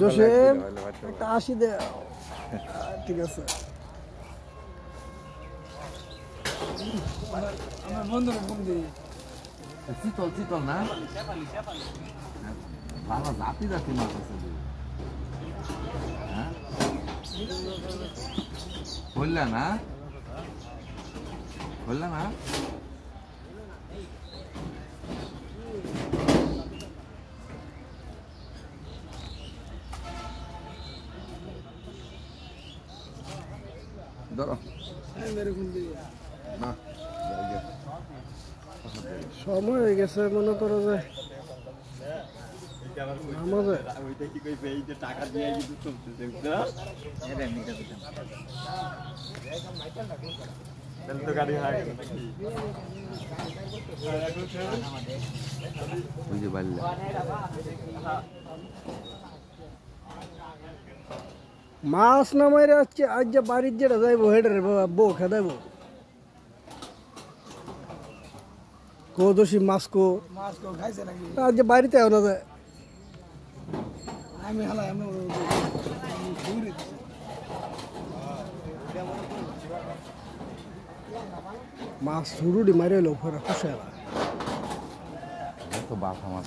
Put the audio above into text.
Joseph একটা 80 দে। ঠিক আছে আমার বন্ধুরা ফোন দিই শীতল শীতল না ভালো জাতি জাতি মাছ আছে হ্যাঁ বললা না বললা না ধরো না সময় হয়ে গেছে মনে করো যে টাকা দিয়ে তো গাড়ি বুঝতে পারলে মাছ না মাইরে আজকে আজ যে বাড়ির যেটা যাইবো হেডের বউ খেদাইব কো দোষী মাছ কো খাইছে নাকি আজ যে বাড়িতে না যায় আমি হালা আমি মাছ হুড়ুডি মারে এলো ফেরা খুশি তো বাসা মাছ